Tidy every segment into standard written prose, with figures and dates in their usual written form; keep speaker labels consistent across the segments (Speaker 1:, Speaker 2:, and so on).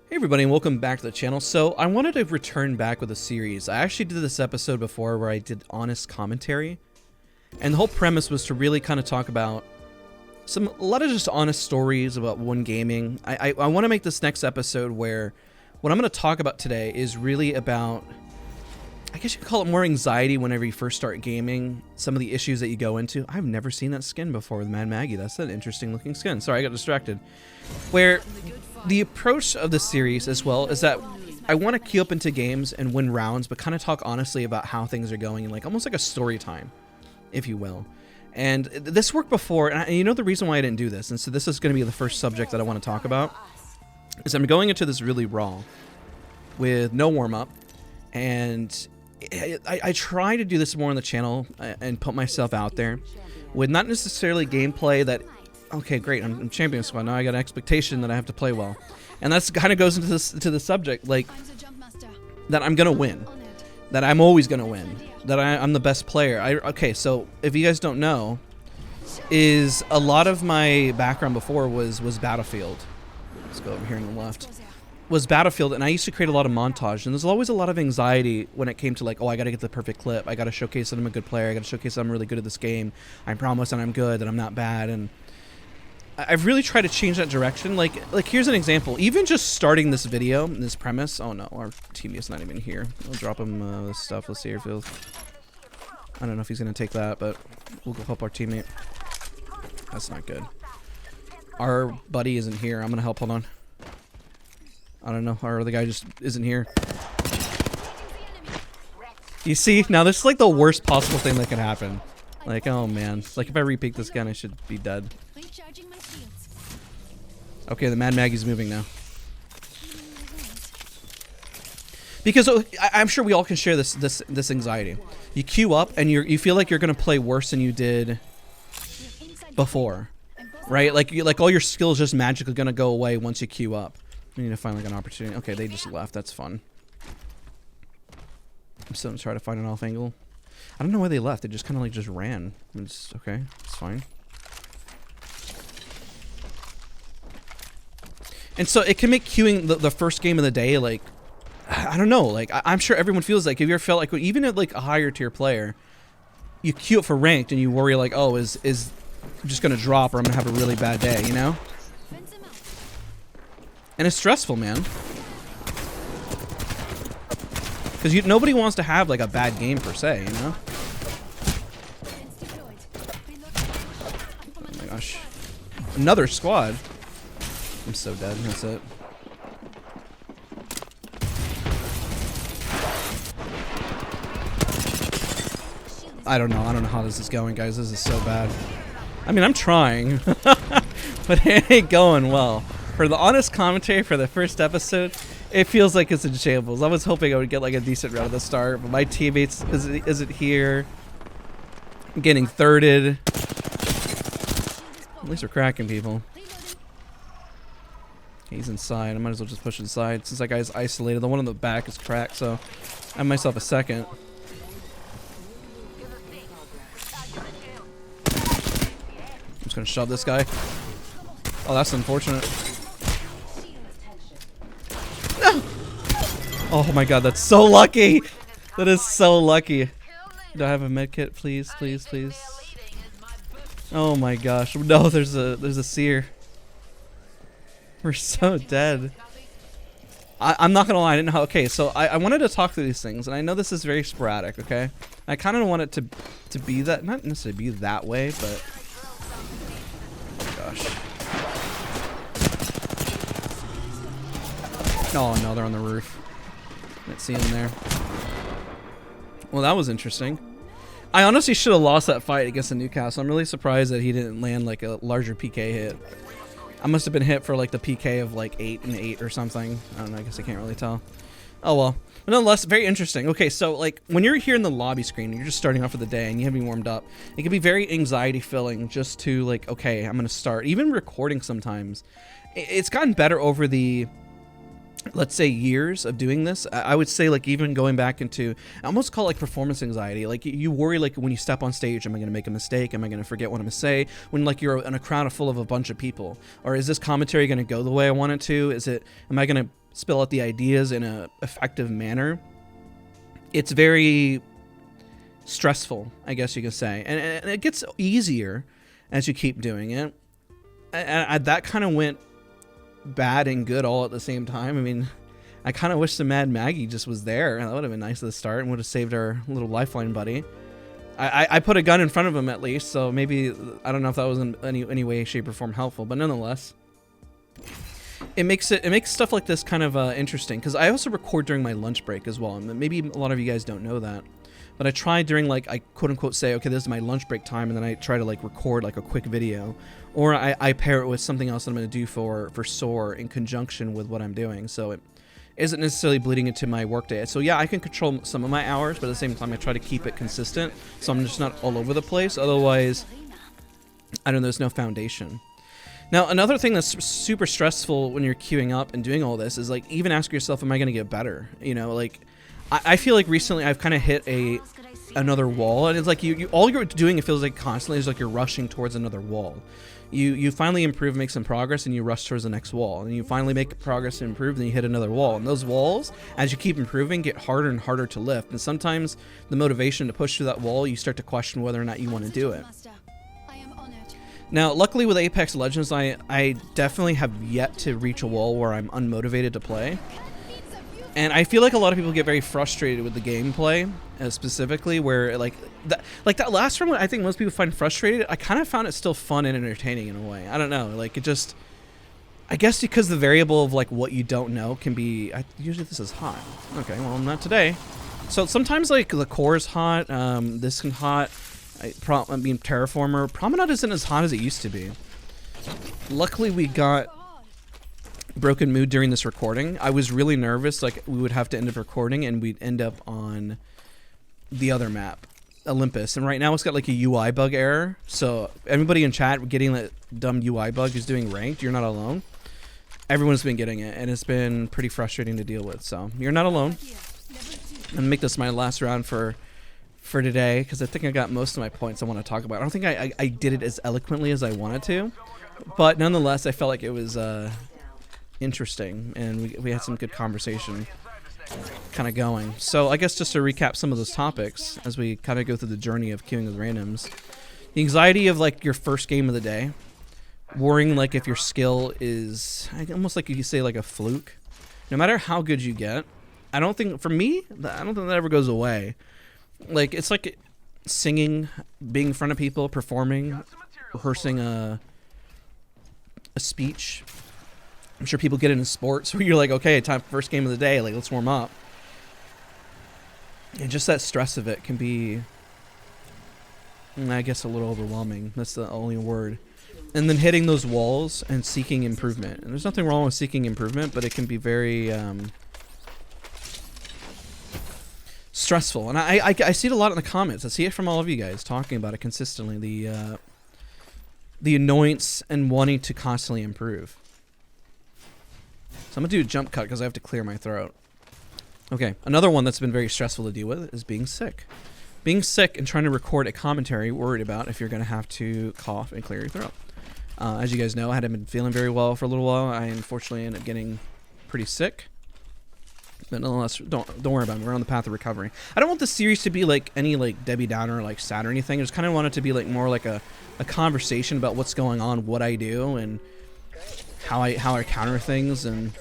Speaker 1: Hey everybody, and welcome back to the channel. So I wanted to return back with a series. I actually did this episode before where I did honest commentary, and the whole premise was to really kind of talk about a lot of just honest stories about one gaming. I want to make this next episode where what I'm going to talk about today is really about, I guess you could call it more anxiety whenever you first start gaming, some of the issues that you go into. I've never seen that skin before with Mad Maggie. That's an interesting looking skin. Sorry, I got distracted. Where the approach of the series as well is that I want to queue up into games and win rounds, but kind of talk honestly about how things are going, and like almost like a story time, if you will. And this worked before, and you know the reason why I didn't do this, and so this is going to be the first subject that I want to talk about, is I'm going into this really raw, with no warm-up, and I try to do this more on the channel and put myself out there, with not necessarily gameplay that, okay, great, I'm champion squad, now I got an expectation that I have to play well. And that's kind of goes into this, to the subject, like, that I'm gonna win, that I'm always gonna win, that I'm the best player. Okay, so if you guys don't know, is a lot of my background before was Battlefield. Let's go over here on the left. Was Battlefield, and I used to create a lot of montage, and there's always a lot of anxiety when it came to like, oh, I gotta get the perfect clip, I gotta showcase that I'm a good player, I gotta showcase that I'm really good at this game, I promise that I'm good, that I'm not bad, and I've really tried to change that direction. Like here's an example. Even just starting this video, this premise. Oh no, our teammate's not even here. I'll drop him this stuff. Let's see if he'll. I don't know if he's gonna take that, but we'll go help our teammate. That's not good. Our buddy isn't here. I'm gonna help. Hold on. I don't know. Our other guy just isn't here. You see? Now this is like the worst possible thing that could happen. Like, oh man. Like if I repeat this gun, I should be dead. Okay, the Mad Maggie's moving now. Because I'm sure we all can share this anxiety. You queue up and you feel like you're gonna play worse than you did before, right? Like all your skills just magically gonna go away once you queue up. We need to find like an opportunity. Okay, they just left. That's fun. I'm still gonna try to find an off angle. I don't know why they left. They just kind of like just ran. It's okay. It's fine. And so it can make queuing the first game of the day, like, I don't know, like, I'm sure everyone feels like, if you ever felt like, even at like a higher tier player, you queue up for ranked and you worry like, oh, is just gonna drop or I'm gonna have a really bad day, you know? And it's stressful, man. Because nobody wants to have like a bad game per se, you know? Oh my gosh. Another squad. I'm so dead. That's it. I don't know. I don't know how this is going, guys. This is so bad. I mean, I'm trying, but it ain't going well. For the honest commentary for the first episode, it feels like it's in shambles. I was hoping I would get like a decent run at the start, but my teammates isn't here. I'm getting thirded. At least we're cracking people. He's inside. I might as well just push inside since that guy's isolated. The one in the back is cracked, so I have myself a second. I'm just gonna shove this guy. Oh, that's unfortunate. No! Oh my god, that's so lucky! That is so lucky. Do I have a med kit, please, please, please? Oh my gosh. No, there's a seer. We're so dead. I'm not gonna lie, I didn't know how. Okay, so I wanted to talk through these things, and I know this is very sporadic, okay? I kind of want it to be that, not necessarily be that way, but oh gosh. Oh no, they're on the roof. Let's see them there. Well, that was interesting. I honestly should have lost that fight against the Newcastle. I'm really surprised that he didn't land like a larger PK hit. I must have been hit for like the PK of like 8 and 8 or something. I don't know, I guess I can't really tell. Oh well. But nonetheless, very interesting. Okay, so like when you're here in the lobby screen and you're just starting off for the day and you haven't warmed up, it can be very anxiety filling just to like, okay, I'm gonna start. Even recording sometimes. It's gotten better over the, let's say, years of doing this. I would say like even going back into, I almost call it like performance anxiety. Like you worry like when you step on stage, am I gonna make a mistake? Am I gonna forget what I'm gonna say? When like you're in a crowd full of a bunch of people, or is this commentary gonna go the way I want it to? Am I gonna spill out the ideas in a effective manner, it's very stressful, I guess you could say, and it gets easier as you keep doing it. And that kind of went bad and good all at the same time. I mean, I kind of wish the Mad Maggie just was there. That would have been nice at the start and would have saved our little lifeline buddy. I put a gun in front of him at least, so maybe, I don't know if that was in any way, shape, or form helpful, but nonetheless, it makes stuff like this kind of interesting, because I also record during my lunch break as well, and maybe a lot of you guys don't know that. But I try during, like, I quote-unquote say, okay, this is my lunch break time, and then I try to, like, record, like, a quick video. Or I pair it with something else that I'm going to do for SOAR in conjunction with what I'm doing. So it isn't necessarily bleeding into my workday. So, yeah, I can control some of my hours, but at the same time, I try to keep it consistent. So I'm just not all over the place. Otherwise, I don't know, there's no foundation. Now, another thing that's super stressful when you're queuing up and doing all this is, like, even ask yourself, am I going to get better? You know, like, I feel like recently I've kind of hit another wall, and it's like all you're doing, it feels like constantly is like you're rushing towards another wall. You finally improve, make some progress, and you rush towards the next wall, and you finally make progress and improve, and you hit another wall. And those walls, as you keep improving, get harder and harder to lift. And sometimes the motivation to push through that wall, you start to question whether or not you want to do it. Now, luckily with Apex Legends, I definitely have yet to reach a wall where I'm unmotivated to play. And I feel like a lot of people get very frustrated with the gameplay, specifically, where like that last one, I think most people find frustrated. I kind of found it still fun and entertaining in a way. I don't know, like it just, I guess because the variable of like what you don't know can be. Usually this is hot. Okay, well not today. So sometimes like the core is hot. This can hot. I mean Terraformer Promenade isn't as hot as it used to be. Luckily we got broken mood during this recording. I was really nervous, like we would have to end up recording and we'd end up on the other map, Olympus, and right now it's got like a UI bug error. So everybody in chat getting that dumb UI bug is doing ranked. You're not alone. Everyone's been getting it, and it's been pretty frustrating to deal with. So you're not alone. I'm gonna make this my last round for today, because I think I got most of my points I want to talk about. I don't think I did it as eloquently as I wanted to, but nonetheless I felt like it was interesting, and we had some good conversation kind of going. So I guess just to recap some of those topics as we kind of go through the journey of queuing with randoms. The anxiety of like your first game of the day, worrying like if your skill is almost like you say like a fluke. No matter how good you get, I don't think, for me, I don't think that ever goes away. Like it's like singing, being in front of people, performing, rehearsing a speech. I'm sure people get into sports where you're like, okay, time for first game of the day, like let's warm up. And just that stress of it can be, I guess, a little overwhelming. That's the only word. And then hitting those walls and seeking improvement. And there's nothing wrong with seeking improvement, but it can be very stressful. And I see it a lot in the comments. I see it from all of you guys talking about it consistently. The annoyance and wanting to constantly improve. So I'm going to do a jump cut because I have to clear my throat. Okay, another one that's been very stressful to deal with is being sick. Being sick and trying to record a commentary, worried about if you're going to have to cough and clear your throat. As you guys know, I hadn't been feeling very well for a little while. I unfortunately ended up getting pretty sick. But nonetheless, don't worry about it. We're on the path of recovery. I don't want the series to be like any like Debbie Downer, like sad or anything. I just kind of want it to be like more like a conversation about what's going on, what I do, and how I counter things, and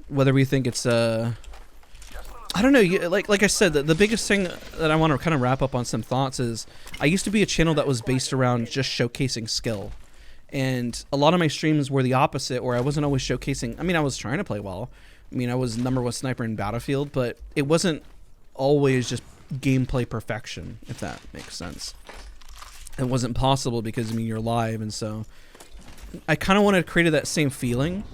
Speaker 1: whether we think it's I don't know, like I said, the biggest thing that I want to kind of wrap up on some thoughts is I used to be a channel that was based around just showcasing skill, and a lot of my streams were the opposite, where I wasn't always showcasing. I mean, I was trying to play well. I mean, I was #1 sniper in Battlefield, but it wasn't always just gameplay perfection, if that makes sense. It wasn't possible because, I mean, you're live, and so I kind of wanted to create that same feeling,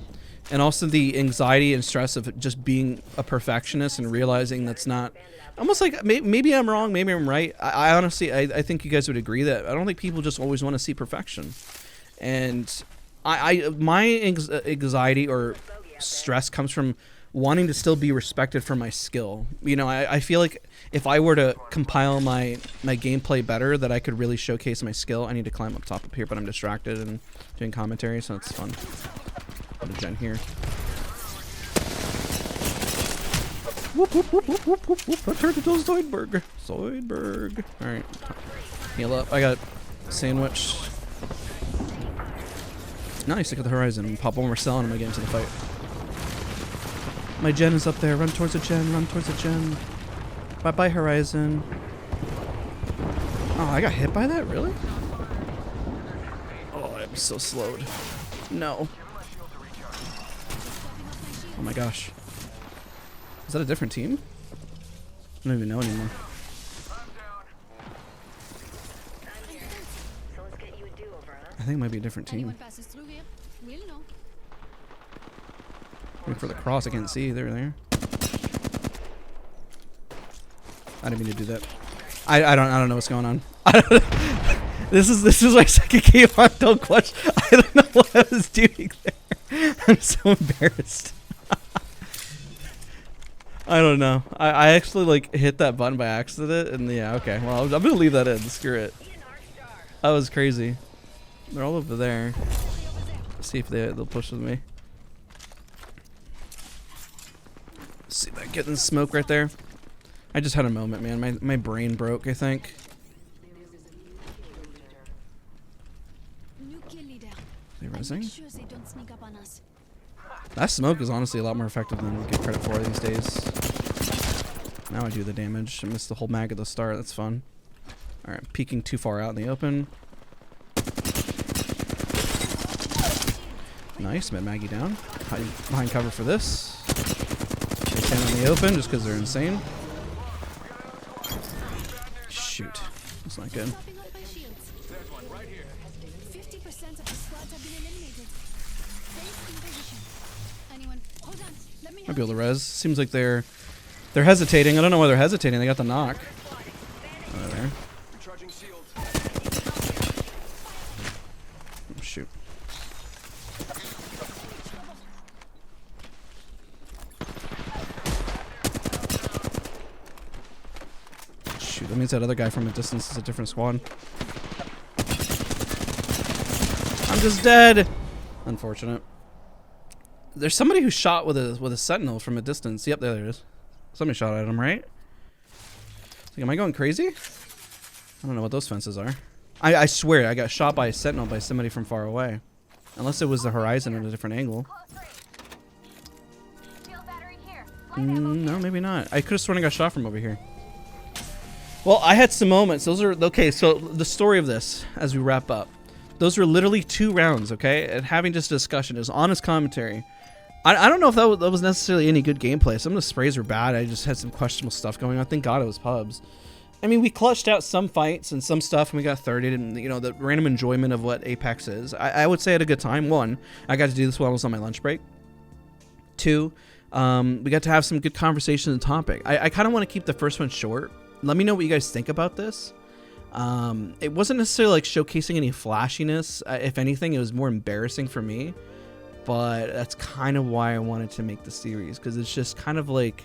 Speaker 1: and also the anxiety and stress of just being a perfectionist and realizing that's not, almost like maybe I'm wrong, maybe I'm right. I honestly, I think you guys would agree that I don't think people just always want to see perfection, and my anxiety or stress comes from wanting to still be respected for my skill. You know, I feel like if I were to compile my gameplay better, that I could really showcase my skill. I need to climb up top up here, but I'm distracted and doing commentary, so it's fun. Put a gen here. Whoop, whoop, whoop, whoop, whoop, whoop, whoop. Return to Zoidberg. Zoidberg. Alright. Heal up. I got sandwich. Nice, look at the horizon. Pop one more cell and I'm gonna get into the fight. My gen is up there. Run towards the gen. Run towards the gen. Bye-bye, horizon. Oh, I got hit by that? Really? Oh, I'm so slowed. No. Oh my gosh. Is that a different team? I don't even know anymore. I think it might be a different team. Waiting for the cross. I can't see. They're there. I didn't mean to do that. I don't know what's going on. This is my second game on Don't Clutch. I don't know what I was doing there. I'm so embarrassed. I don't know. I actually like hit that button by accident, and yeah, okay. Well, I'm gonna leave that in. Screw it. That was crazy. They're all over there. Let's see if they'll push with me. Let's see if I get in the smoke right there. I just had a moment, man. My brain broke, I think. They rising? That smoke is honestly a lot more effective than we get credit for these days. Now I do the damage. I missed the whole mag at the start. That's fun. Alright, peeking too far out in the open. Nice, met Maggie down. Behind cover for this. They stand in the open just because they're insane. Shoot. That's not good. Might be able to res. Seems like they're hesitating. I don't know why they're hesitating. They got the knock. Oh, there. Oh, shoot. Shoot, that means that other guy from a distance is a different squad. I'm just dead. Unfortunate. There's somebody who shot with a sentinel from a distance. Yep, there it is. Somebody shot at him, right? Like, am I going crazy? I don't know what those fences are. I swear I got shot by a sentinel by somebody from far away. Unless it was the horizon at a different angle. No, maybe not. I could have sworn I got shot from over here. Well, I had some moments. Those are okay. So the story of this, as we wrap up, those were literally 2 rounds. Okay, and having just a discussion is honest commentary. I don't know if that was necessarily any good gameplay. Some of the sprays were bad. I just had some questionable stuff going on. Thank God it was pubs. I mean, we clutched out some fights and some stuff, and we got 30'd, and you know, the random enjoyment of what Apex is. I would say I had a good time. 1, I got to do this while I was on my lunch break. 2, we got to have some good conversation and topic. I kind of want to keep the first one short. Let me know what you guys think about this. It wasn't necessarily like showcasing any flashiness. If anything, it was more embarrassing for me. But that's kind of why I wanted to make the series, because it's just kind of like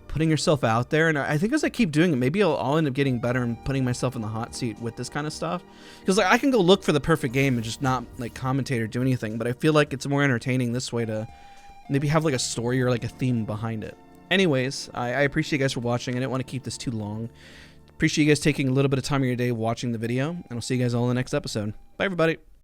Speaker 1: putting yourself out there. And I think as I keep doing it, maybe I'll end up getting better and putting myself in the hot seat with this kind of stuff. Because like I can go look for the perfect game and just not like commentate or do anything, but I feel like it's more entertaining this way to maybe have like a story or like a theme behind it. Anyways, I appreciate you guys for watching. I didn't want to keep this too long. Appreciate you guys taking a little bit of time of your day watching the video, and I'll see you guys all in the next episode. Bye, everybody.